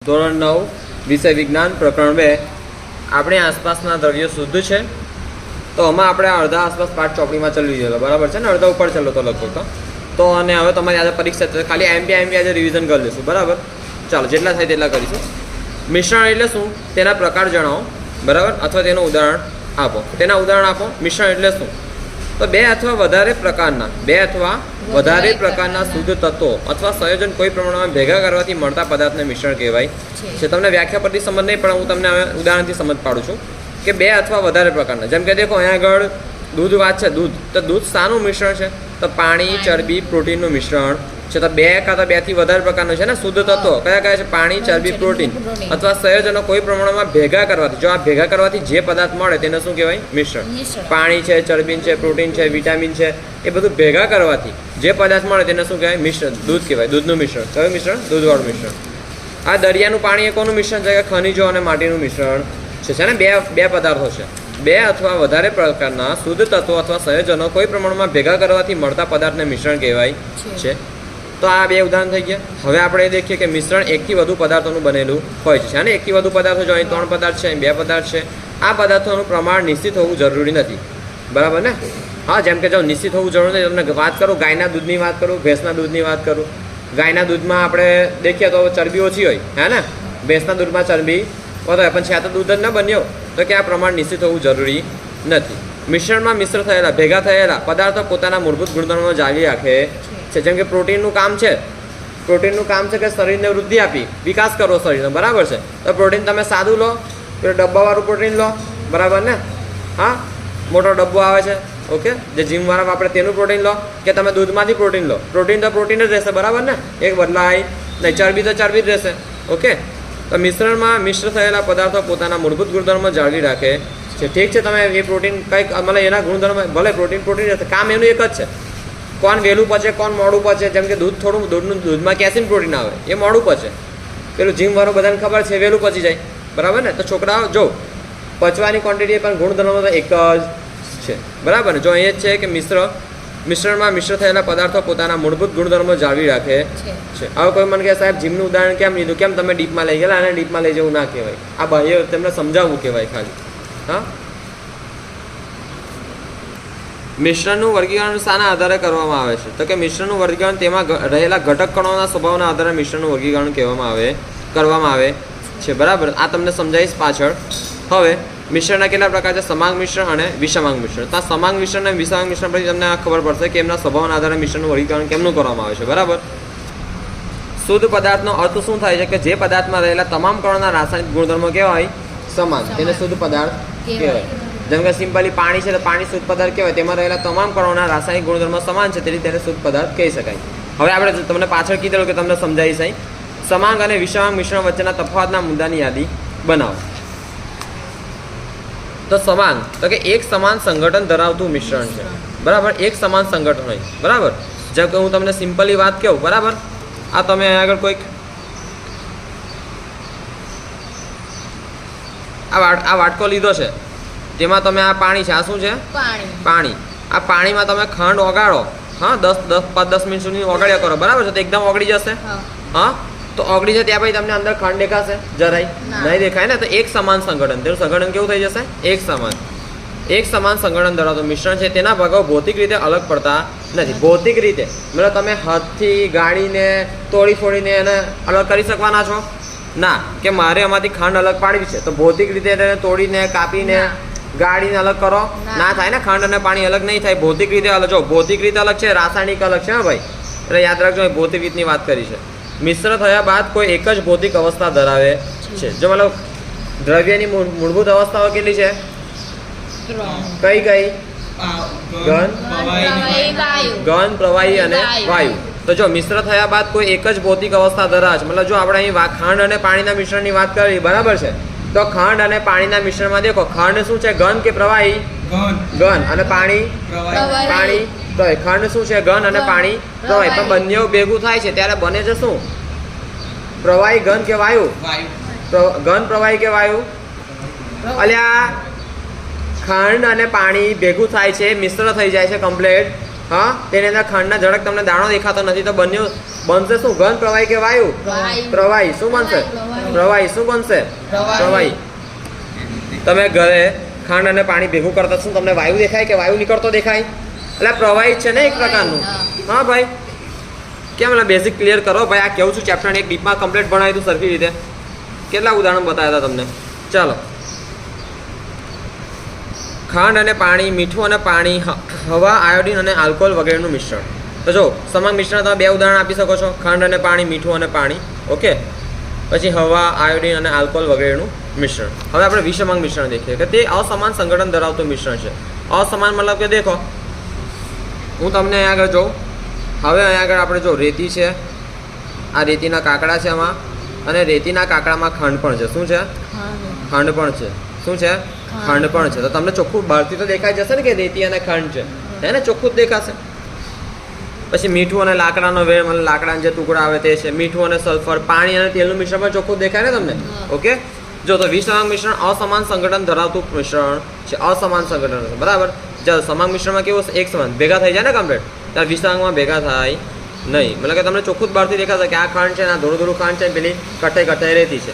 ધોરણ 9 વિષય વિજ્ઞાન પ્રકરણ 2 આપણી આસપાસના દ્રવ્યો શુદ્ધ છે તો આમાં આપણે અડધા આસપાસ પાઠ ચોપડીમાં ચલાવી દીધેલો બરાબર છે ને અડધા ઉપર ચાલો તો લગભગ તો અને હવે તમારી આજે પરીક્ષા છે ખાલી એમપી આજે રિવિઝન કરી લઈશું બરાબર ચાલો જેટલા થાય તેટલા કરીશું મિશ્રણ એટલે શું તેના પ્રકાર જણાવો બરાબર અથવા તેનું ઉદાહરણ આપો તેના ઉદાહરણ આપો મિશ્રણ એટલે શું તો બે અથવા વધારે પ્રકારના શુદ્ધ તત્વો અથવા સંયોજન કોઈ પ્રમાણમાં ભેગા કરવાથી મળતા પદાર્થને મિશ્રણ કહેવાય છે તમને વ્યાખ્યા પરથી સમજ નહીં પણ હું તમને ઉદાહરણથી સમજ પાડું છું કે બે અથવા વધારે પ્રકારના જેમ કે દેખો અહીંયા આગળ દૂધ વાત છે દૂધ તો દૂધ શાનું મિશ્રણ છે તો પાણી ચરબી પ્રોટીનનું મિશ્રણ છે તો બે કાં તો બેથી વધારે પ્રકારનું છે ને શુદ્ધ તત્વો કયા કયા છે પાણી ચરબી પ્રોટીન અથવા સંયોજનો કોઈ પ્રમાણમાં ભેગા કરવાથી જો આ ભેગા કરવાથી જે પદાર્થ મળે તેને શું કહેવાય મિશ્રણ પાણી છે ચરબી છે પ્રોટીન છે વિટામિન છે એ બધું ભેગા કરવાથી જે પદાર્થ મળે તેને શું કહેવાય મિશ્રણ દૂધ કહેવાય દૂધનું મિશ્રણ કયું મિશ્રણ દૂધવાળું મિશ્રણ આ દરિયાનું પાણી એ કોનું મિશ્રણ છે કે ખનિજો અને માટીનું મિશ્રણ છે ને બે પદાર્થો છે બે અથવા વધારે પ્રકારના શુદ્ધ તત્વો અથવા સંયોજનો કોઈ પ્રમાણમાં ભેગા કરવાથી મળતા પદાર્થને મિશ્રણ કહેવાય છે તો આ બે ઉદાહરણ થઈ ગયા હવે આપણે દેખીએ કે મિશ્રણ એકથી વધુ પદાર્થોનું બનેલું હોય છે અને એકથી વધુ પદાર્થો જો અહીં 3 પદાર્થ છે અહીં 2 પદાર્થ છે આ પદાર્થોનું પ્રમાણ નિશ્ચિત હોવું જરૂરી નથી બરાબર ને હા જેમ કે જો નિશ્ચિત હોવું જરૂરી નથી તમને વાત કરું ગાયના દૂધની વાત કરું ભેંસના દૂધની વાત કરું ગાયના દૂધમાં આપણે દેખીએ તો ચરબી ઓછી હોય હે ને ભેંસના દૂધમાં ચરબી વધારે પણ છે તો દૂધ જ ન બન્યો તો કે આ પ્રમાણ નિશ્ચિત હોવું જરૂરી નથી મિશ્રણમાં મિશ્ર થયેલા ભેગા થયેલા પદાર્થો પોતાના મૂળભૂત ગુણધર્મો જાળવી રાખે છે જેમ કે પ્રોટીનનું કામ છે કે શરીરને વૃદ્ધિ આપી વિકાસ કરવો શરીરનો બરાબર છે તો પ્રોટીન તમે સાદું લો તો ડબ્બાવાળું પ્રોટીન લો બરાબર ને હા મોટો ડબ્બો આવે છે ઓકે જે જીમવાળા વાપરે તેનું પ્રોટીન લો કે તમે દૂધમાંથી પ્રોટીન લો પ્રોટીન તો પ્રોટીન જ રહેશે બરાબર ને એક બદલાય નહીં ચરબી તો ચરબી જ રહેશે ઓકે તો મિશ્રણમાં મિશ્ર થયેલા પદાર્થો પોતાના મૂળભૂત ગુણધર્મો જાળવી રાખે છે ઠીક છે તમે એ પ્રોટીન કંઈક મતલબ એના ગુણધર્મ ભલે પ્રોટીન રહેશે કામ એનું એક જ છે કોણ વહેલું પચે કોણ મોડું પચે જેમ કે દૂધમાં કેસીન પ્રોટીન આવે એ મોડું પચે પેલું જીમવાળું બધાને ખબર છે વહેલું પચી જાય બરાબર ને તો છોકરાઓ જો પચવાની ક્વોન્ટિટી પણ ગુણધર્મો તો એક જ છે બરાબર ને જો એ જ છે કે મિશ્રણમાં મિશ્ર થયેલા પદાર્થો પોતાના મૂળભૂત ગુણધર્મો જાળવી રાખે છે હવે કોઈ મને કહે સાહેબ જીમનું ઉદાહરણ કેમ લીધું કેમ તમે ડીપમાં લઈ ગયેલા અને ડીપમાં લઈ જવું ના કહેવાય આ બાહ્ય તમને સમજાવવું કહેવાય ખાલી હા મિશ્રણનું વર્ગીકરણ શાના આધારે કરવામાં આવે છે તો કે મિશ્રણનું વર્ગીકરણ તેમાં રહેલા ઘટક કણોના સ્વભાવના આધારે મિશ્રણનું વર્ગીકરણ કરવામાં આવે છે બરાબર આ તમને સમજાવીશ પાછળ હવે મિશ્રણના કેટલા પ્રકાર છે સમાંગ મિશ્રણ અને વિષમાંગ મિશ્રણ તો સમાંગ મિશ્રણ અને વિષમાંગ મિશ્રણ પછી તમને આ ખબર પડશે કે એમના સ્વભાવના આધારે મિશ્રણનું વર્ગીકરણ કેમનું કરવામાં આવે છે બરાબર શુદ્ધ પદાર્થનો અર્થ શું થાય છે કે જે પદાર્થમાં રહેલા તમામ કણોના રાસાયણિક ગુણધર્મો કહેવાય સમાન તેને શુદ્ધ પદાર્થ કહેવાય જેમ કે સિમ્પલી પાણી છે તો પાણી શુદ્ધ પદાર્થ કહેવાય તેમાં રહેલા તમામ કણોના રાસાયણિક ગુણધર્મો સમાન છે તેથી તેને શુદ્ધ પદાર્થ કહી શકાય હવે આપણે તમને પાછળ કીધેલું કે તમને સમજાવીશ અહીં સમાંગ અને વિષમાંગ મિશ્રણ વચ્ચેના તફાવતના મુદ્દાની યાદી બનાવો તો સમાંગ તો કે એક સમાન સંગઠન ધરાવતું મિશ્રણ છે બરાબર એક સમાન સંગઠન હોય બરાબર જેમ કે હું તમને સિમ્પલી વાત કહું બરાબર આ તમે આગળ કોઈક આ વાટકો લીધો છે તેમાં તમે આ પાણી છે આ શું છે પાણી આ પાણીમાં તમે ખાંડ ઓગાળો હા 10 મિનિટ સુધી ઓગાળ્યા કરો બરાબર છે તો એકદમ ઓગળી જશે હા તો ઓગળી છે ત્યાં પછી તમને અંદર ખાંડ દેખાશે જરાય નહીં દેખાય ને તો એક સમાન સંગઠન તેનું સંગઠન કેવું થઈ જશે એક સમાન સંગઠન ધરાવતું મિશ્રણ છે તેના ભાગો ભૌતિક રીતે અલગ પડતા નથી ભૌતિક રીતે મતલબ તમે હાથથી ગાળીને તોડી ફોડીને એને અલગ કરી શકવાના છો ના કે મારે આમાંથી ખાંડ અલગ પાડવી છે તો ભૌતિક રીતે એને તોડીને કાપીને ગાળીને અલગ કરો ના થાય ને ખાંડ અને પાણી અલગ નહીં થાય ભૌતિક રીતે અલગ જો ભૌતિક રીતે અલગ છે રાસાયણિક અલગ છે હા ભાઈ એટલે યાદ રાખજો ભૌતિક રીતની વાત કરી છે મિશ્ર થયા બાદ કોઈ એક જ ભૌતિક અવસ્થા ધરાવે છે જો મતલબ દ્રવ્યની મૂળભૂત અવસ્થાઓ કેટલી છે કઈ ઘન પ્રવાહી અને વાયુ તો જો મિશ્ર થયા બાદ કોઈ એક જ ભૌતિક અવસ્થા ધરાવે છે મતલબ જો આપણે અહીં ખાંડ અને પાણીના મિશ્રણની વાત કરી બરાબર છે તો ખાંડ અને પાણીના મિશ્રણમાં દેખો ખાંડ શું છે ઘન કે પ્રવાહી ઘન અને પાણી ખાંડ શું છે ઘન અને પાણી પ્રવાહી પણ બંને ભેગું થાય છે ત્યારે બને છે શું પ્રવાહી ઘન કે વાયુ ઘન પ્રવાહી કે વાયુ અલ્યા ખાંડ અને પાણી ભેગું થાય છે મિશ્ર થઈ જાય છે કમ્પ્લીટ હા તેની અંદર ખાંડના ઝડક તમને દાણો દેખાતો નથી તો બનશે શું ઘન પ્રવાહી કે વાયુ પ્રવાહી શું બનશે પ્રવાહી શું બનશે? પ્રવાહી. તમે ઘરે ખાંડ અને પાણી ભેગું કરતા શું તમને વાયુ દેખાય કે વાયુ નીકળતો દેખાય? એટલે પ્રવાહી છે ને એક પ્રકારનું. હા ભાઈ, કેમ એટલે બેઝિક ક્લિયર કરો ભાઈ. આ કેવું છું ચેપ્ટર એક ડીપમાં કમ્પ્લીટ ભણાવી હતું સરખી રીતે. કેટલા ઉદાહરણ બતાવ્યા હતા તમને. ચાલો, ખાંડ અને પાણી, મીઠું અને પાણી, હવા, આયોડિન અને આલ્કોહોલ વગેરેનું મિશ્રણ. તો જો સમાંગ મિશ્રણ તમે બે ઉદાહરણ આપી શકો છો, ખાંડ અને પાણી, મીઠું અને પાણી. ઓકે, પછી હવા, આયોડિન અને આલ્કોહોલ વગેરેનું મિશ્રણ. હવે આપણે વિષમાંગ મિશ્રણ દેખીએ કે તે અસમાન સંગઠન ધરાવતું મિશ્રણ છે. અસમાન મતલબ કે દેખો, હું તમને અહીંયા આગળ જોઉં. હવે અહીંયા આગળ આપણે જો રેતી છે, આ રેતીના કાકડા છે આમાં, અને રેતીના કાકડામાં ખાંડ પણ છે. શું છે? ખાંડ પણ છે. શું છે? ખાંડ પણ છે. તો તમને ચોખ્ખું બહારથી તો દેખાઈ જશે ને કે રેતી અને ખાંડ છે, હે ને? ચોખ્ખું જ દેખાશે. પછી મીઠું અને લાકડાનો વેળ, મતલબ લાકડાના જે ટુકડા આવે તે છે. મીઠું અને સલ્ફર, પાણી અને તેલનું મિશ્રણ પણ ચોખ્ખું દેખાય ને તમને. ઓકે, જો તો વિષમાંગ મિશ્રણ અસમાન સંગઠન ધરાવતું મિશ્રણ છે. અસમાન સંગઠન છે, બરાબર. ચાલો, સમાંગ મિશ્રણમાં કેવું એક સમાન ભેગા થઈ જાય ને કમ્પ્લીટ, ત્યારે વિષમાંગમાં ભેગા થાય નહીં. મતલબ કે તમને ચોખ્ખું જ બહારથી દેખાશે કે આ ખાંડ છે, આ ધોળું ધોળું ખાંડ છે, પેલી કઠાઈ કઠાઈ રહેતી છે.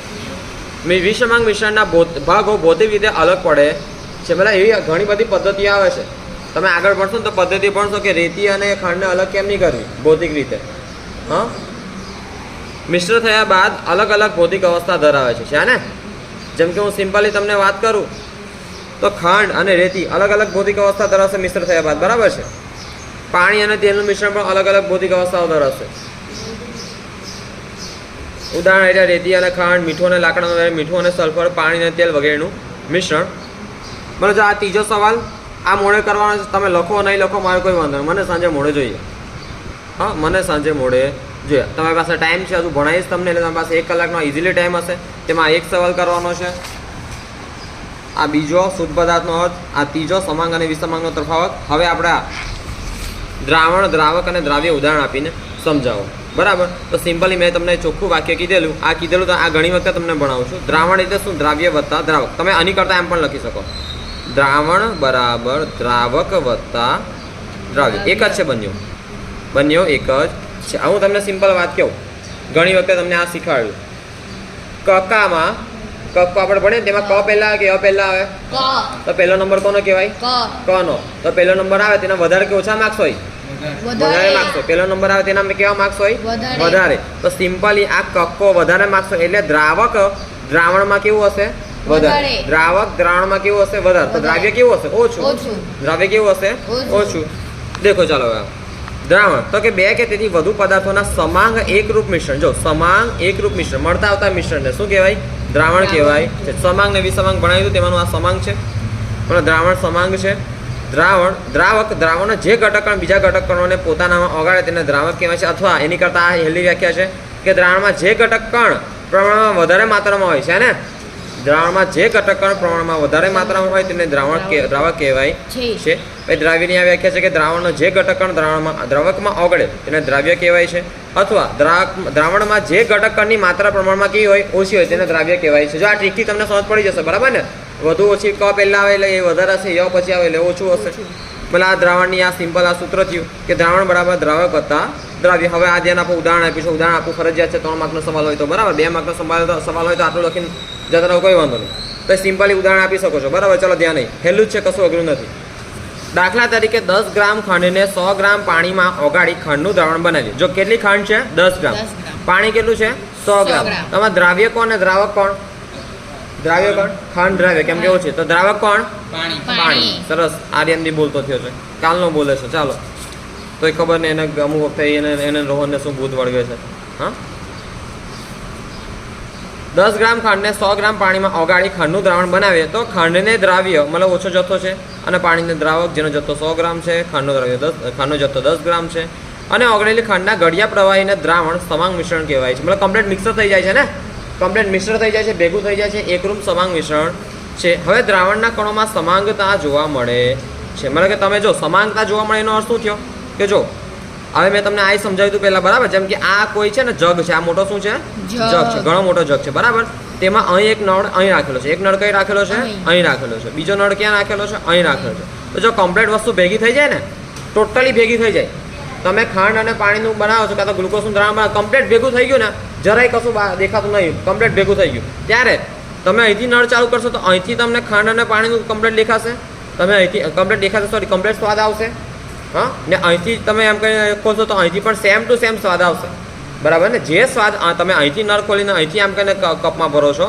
વિષમાંગ મિશ્રણના ભાગો ભૌતિક રીતે અલગ પડે છે. મતલબ એવી ઘણી બધી પદ્ધતિ આવે છે. તમે આગળ ભણશો ને તો પદ્ધતિ ભણશો કે રેતી અને ખાંડને અલગ કેમ નહીં કરવી ભૌતિક રીતે. હા, મિશ્ર થયા બાદ અલગ અલગ ભૌતિક અવસ્થા ધરાવે છે ને. જેમ કે હું સિમ્પલી તમને વાત કરું તો ખાંડ અને રેતી અલગ અલગ ભૌતિક અવસ્થા ધરાવશે મિશ્ર થયા બાદ, બરાબર છે. પાણી અને તેલનું મિશ્રણ પણ અલગ અલગ ભૌતિક અવસ્થાઓ ધરાવશે. ઉદાહરણ એટલે રેતી અને ખાંડ, મીઠું અને લાકડાનો વેળ, મીઠું અને સલ્ફર, પાણી અને તેલ વગેરેનું મિશ્રણ. મને જો આ ત્રીજો સવાલ આ મોડે કરવાનો છે. તમે લખો નહીં લખો મારે કોઈ વાંધો નહીં, મને સાંજે મોડે જોઈએ. હા, મને સાંજે મોડે જોઈએ. તમારી પાસે ટાઈમ છે, હજુ ભણાવીશ તમને, એટલે તમારી પાસે 1 કલાકનો ઇઝીલી ટાઈમ હશે. તેમાં એક સવાલ કરવાનો છે. આ બીજો શુદ્ધ પદાર્થનો અર્થ, આ ત્રીજો સમાંગ અને વિષમાંગનો તફાવત. હવે આપણે દ્રાવણ, દ્રાવક અને દ્રાવ્ય ઉદાહરણ આપીને સમજાવો, બરાબર. તો સિમ્પલી મેં તમને ચોખ્ખું વાક્ય કીધેલું. આ કીધેલું તો આ ઘણી વખત તમને ભણાવું છું. દ્રાવણ એટલે શું? દ્રાવ્ય વત્તા દ્રાવક. તમે આની કરતાં એમ પણ લખી શકો, દ્રાવણ બરાબર દ્રાવક વત્તા દ્રાવ્ય. એક જ છે બંને એક જ છે. હું તમને સિમ્પલ વાત કહું, ઘણી વખતે તમને આ શીખવાડ્યું. કકામાં કક્કો આપણે ભણીએ તેમાં ક પહેલા આવે કે અ પહેલા આવે? તો પહેલો નંબર કોનો કહેવાય? કનો. તો પહેલો નંબર આવે તેના વધારે કે ઓછા માર્ક્સ હોય? વધારે માર્ક્સ હોય. પહેલો નંબર આવે તેના કેવા માર્ક્સ હોય? વધારે. તો સિમ્પલી આ કક્કો વધારે માર્ક્સ હોય એટલે દ્રાવક દ્રાવણમાં કેવું હશે? વધારે. દ્રાવક દ્રાવણમાં કેવું હશે? વધારે. તો દ્રાવ્ય કેવું હશે? ઓછું. દ્રાવ્ય કેવું હશે? ઓછું. દેખો ચાલો હવે દ્રાવણ તો કે બે કે તેથી વધુ પદાર્થોના સમાંગ એકરૂપ મિશ્રણ. જો સમાંગ એકરૂપ મિશ્રણ મળતા આવતા મિશ્રણને શું કહેવાય? દ્રાવણ કહેવાય. સમાંગ ને વિસમાંગ ભણાવ્યું હતું, તેમાંનું આ સમાંગ છે, પણ દ્રાવણ સમાંગ છે. દ્રાવક દ્રાવણના જે ઘટકકણ બીજા ઘટકકણોને પોતાનામાં ઓગાળે તેને દ્રાવક કહેવાય છે. અથવા એની કરતાં આ હેલ્દી વ્યાખ્યા છે કે દ્રાવણમાં જે ઘટકકણ પ્રમાણમાં વધારે માત્રામાં હોય છે ને, દ્રાવણમાં જે ઘટકકણ પ્રમાણમાં વધારે માત્રામાં હોય તેને દ્રાવક કહેવાય છે. દ્રાવ્યની આ વ્યાખ્યા છે કે દ્રાવણનો જે ઘટકકણ દ્રાવકમાં ઓગળે તેને દ્રાવ્ય કહેવાય છે. અથવા દ્રાવણમાં જે ઘટકકણની માત્રા પ્રમાણમાં કેવી હોય? ઓછી હોય, તેને દ્રાવ્ય કહેવાય છે. જો આ ટ્રીકથી તમને સમજ પડી જશે, બરાબર ને. વધુ ઓછી ક પહેલાં આવે એટલે એ વધારે હશે, ય પછી આવે એટલે ઓછું હશે. એટલે આ દ્રાવણની આ સિમ્પલ આ સૂત્ર થયું કે દ્રાવણ બરાબર દ્રાવક વત્તા દ્રાવ્ય. હવે આ ધ્યાન આપો, ઉદાહરણ આપીશું. ઉદાહરણ આપવું ફરજિયાત છે. 3 માર્કનો સવાલ હોય તો બરાબર, 2 માર્કનો સવાલ હોય તો આટલું લખીને જતા રહો, કોઈ વાંધો નહીં. તો સિમ્પલી ઉદાહરણ આપી શકો છો, બરાબર. ચલો ધ્યાન નહીં, હેલું જ છે, કશું અઘરું નથી. દાખલા તરીકે 10 ગ્રામ ખાંડને 100 ગ્રામ પાણીમાં ઓગાળી ખાંડનું દ્રાવણ બનાવીએ. જો કેટલી ખાંડ છે? 10 ગ્રામ. પાણી કેટલું છે? 100 ગ્રામ. આમાં દ્રાવ્ય કોણ અને દ્રાવક કોણ? દ્રાવ્ય કોણ? ખાંડ દ્રાવ્ય. કેમ કેવું છે? તો દ્રાવક કોણ? પાણી. સરસ. આર્યનથી બોલતો થયો છે, કાલનો બોલે છે. ચાલો, તો એ ખબર નહીં એને અમુક વખતે એને રોહનને શું ભૂત વળગે છે. હા, 10 ગ્રામ ખાંડને 100 ગ્રામ પાણીમાં ઓગાળી ખાંડનું દ્રાવણ બનાવીએ તો ખાંડને દ્રાવ્ય મતલબ ઓછો જથ્થો છે અને પાણીને દ્રાવક જેનો જથ્થો 100 ગ્રામ છે, ખાંડનો જથ્થો 10 ગ્રામ છે. અને ઓગળેલી ખાંડના ગળિયા પ્રવાહીને દ્રાવણ સમાંગ મિશ્રણ કહેવાય છે. મતલબ કમ્પ્લીટ મિક્સર થઈ જાય છે ને, કમ્પ્લીટ મિશ્ર થઈ જાય છે, ભેગું થઈ જાય છે, એકરૂપ સમાંગ મિશ્રણ છે. હવે દ્રાવણના કણોમાં સમાંગતા જોવા મળે છે. મતલબ કે તમે જો સમાંગતા જોવા મળે એનો અર્થ શું થયો કે જો હવે મેં તમને આ સમજાવ્યું હતું પહેલાં, બરાબર. જેમ કે આ કોઈ છે ને જગ છે, આ મોટો શું છે? જગ છે, ઘણો મોટો જગ છે, બરાબર. તેમાં અહીં એક નળ અહીં રાખેલો છે, એક નળ કઈ રાખેલો છે? અહીં રાખેલો છે. બીજો નળ ક્યાં રાખેલો છે? અહીં રાખેલો છે. તો જો કમ્પ્લીટ વસ્તુ ભેગી થઈ જાય ને, ટોટલી ભેગી થઈ જાય, તમે ખાંડ અને પાણીનું બનાવો છો કાં તો ગ્લુકોઝનું દ્રાવણ બનાવો, કમ્પ્લીટ ભેગું થઈ ગયું ને, જરાય કશું દેખાતું નહીં, કમ્પ્લીટ ભેગું થઈ ગયું. ત્યારે તમે અહીંથી નળ ચાલુ કરશો તો અહીંથી તમને ખાંડ અને પાણીનું કમ્પ્લીટ દેખાશે. તમે અહીંથી કમ્પ્લીટ દેખાશે, સોરી કમ્પ્લીટ સ્વાદ આવશે. હા, ને અહીંથી તમે એમ કહીને ખોલશો તો અહીંથી પણ સેમ ટુ સેમ સ્વાદ આવશે. બરાબર ને? જે સ્વાદ તમે અહીંથી નળ ખોલીને અહીંથી એમ કહીને કપમાં ભરો છો,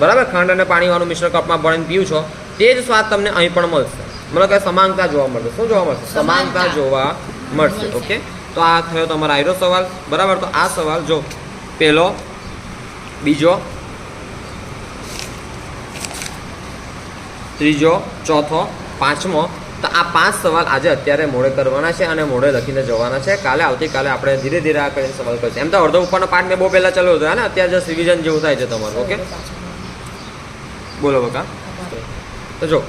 બરાબર, ખાંડ અને પાણીવાળું મિશ્રણ કપમાં ભરીને પીવું છો, તે જ સ્વાદ તમને અહીં પણ મળશે. મતલબ કે સમાનતા જોવા મળશે. શું જોવા મળશે? સમાનતા જોવા મળશે. ઓકે, તો આ થયો તમારો આયરો સવાલ. બરાબર, તો આ સવાલ જો પહેલો, બીજો, ત્રીજો, ચોથો, પાંચમો, તો આ 5 સવાલ આજે અત્યારે મોડે કરવાના છે અને મોડે લખીને જવાના છે. કાલે આવતીકાલે આપણે ધીરે ધીરે આ કરીને સવાલ કરીશું. એમ તો અડધો ઉપરનો પાઠ મેં બહુ પહેલાં ચાલ્યો હતો ને, અત્યારે જસ્ટ રિવિઝન જેવું થાય છે તમારું. ઓકે, બોલો બકા. તો જો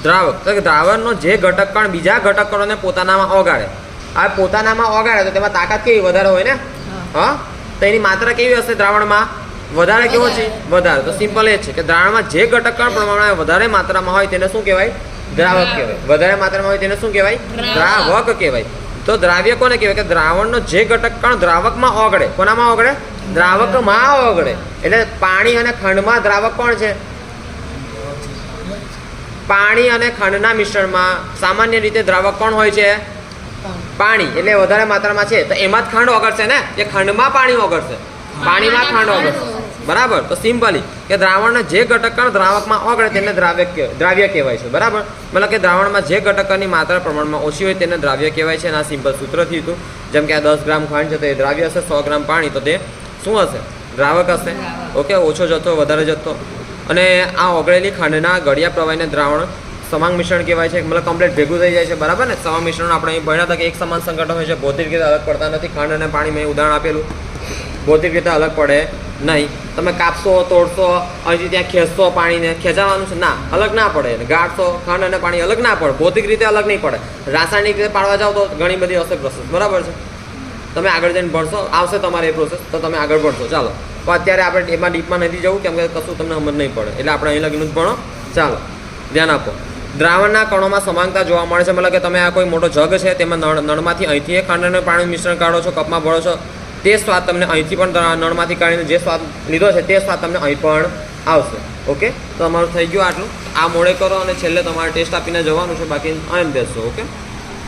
દ્રાવક, તો દ્રાવણનો જે ઘટક કણ બીજા ઘટક કણોને પોતાનામાં ઓગાળે. આ પોતાનામાં ઓગાળે તો તેમાં તાકાત કેવી વધારે હોય ને? હા, તો એની માત્રા કેવી હશે દ્રાવણમાં? વધારે. કેવો છે? વધારે. તો સિમ્પલ એ છે કે દ્રાવણમાં જે ઘટક કણ પ્રમાણમાં વધારે માત્રામાં હોય તેને શું કહેવાય? દ્રાવક કહેવાય. વધારે માત્રામાં હોય તેને શું કહેવાય? દ્રાવક કહેવાય. તો દ્રાવ્ય કોને કહેવાય? કે દ્રાવણનો જે ઘટક કણ દ્રાવકમાં ઓગળે. કોનામાં ઓગળે? દ્રાવકમાં ઓગળે. એટલે પાણી અને ખંડમાં દ્રાવક કોણ છે? પાણી અને ખંડના મિશ્રણમાં સામાન્ય રીતે દ્રાવક કોણ હોય છે? પાણી. એટલે વધારે માત્રામાં છે તો એમાં જ ખંડ ઓગળશે ને, કે ખંડમાં પાણી ઓગળશે, પાણીમાં ખંડ ઓગળશે. બરાબર, તો સિમ્પલી કે દ્રાવણના જે ઘટક કણ દ્રાવકમાં ઓગળે તેને દ્રાવ્ય કહેવાય છે. બરાબર, મતલબ કે દ્રાવણમાં જે ઘટકની માત્રા પ્રમાણમાં ઓછી હોય તેને દ્રાવ્ય કહેવાય છે. અને આ સિમ્પલ સૂત્રથી હતું. જેમ કે આ 10 ગ્રામ ખાંડ છે તો એ દ્રાવ્ય હશે, 100 ગ્રામ પાણી તો તે શું હશે? દ્રાવક હશે. ઓકે, ઓછો જથ્થો વધારે જથ્થો. અને આ ઓગળેલી ખાંડના ગળ્યા પ્રવાહીને દ્રાવણ સમાંગ મિશ્રણ કહેવાય છે. મતલબ કમ્પ્લીટ ભેગું થઈ જાય છે. બરાબર ને? સમાંગ મિશ્રણ આપણે અહીં ભણ્યા હતા કે એક સમાન સંગઠન હોય છે, ભૌતિક રીતે અલગ પડતા નથી. ખાંડ અને પાણી મેં ઉદાહરણ આપેલું, ભૌતિક રીતે અલગ પડે નહીં. તમે કાપશો, તોડશો, અહીંથી ત્યાં ખેંચશો, પાણીને ખેંચાવાનું છે ના, અલગ ના પડે. ગાંઠશો, ખાંડ અને પાણી અલગ ના પડે, ભૌતિક રીતે અલગ નહીં પડે. રાસાયણિક રીતે પાડવા જાઓ તો ઘણી બધી હશે પ્રોસેસ. બરાબર છે? તમે આગળ જઈને ભણશો, આવશે તમારે એ પ્રોસેસ, તો તમે આગળ ભણશો. ચાલો, તો અત્યારે આપણે એમાં ડીપમાં નથી જવું, કેમ કે કશું તમને સમજ નહીં પડે. એટલે આપણે અહીં લગીનું જ ભણો. ચાલો, ધ્યાન આપો. દ્રાવણના કણોમાં સમાંગતા જોવા મળે છે. મતલબ કે તમે આ કોઈ મોટો જગ છે, તેમાં નળમાંથી અહીંથી ખાંડ અને પાણીનું મિશ્રણ કાઢો છો, કપમાં ભરો છો, તે સ્વાદ તમને અહીંથી પણ નળમાંથી કાઢીને જે સ્વાદ લીધો છે તે સ્વાદ તમને અહીં પણ આવશે. ઓકે, તો તમારું થઈ ગયું આટલું. આ મોડે કરો અને છેલ્લે તમારે ટેસ્ટ આપીને જવાનું છે, બાકી અહીં બેસશો. ઓકે.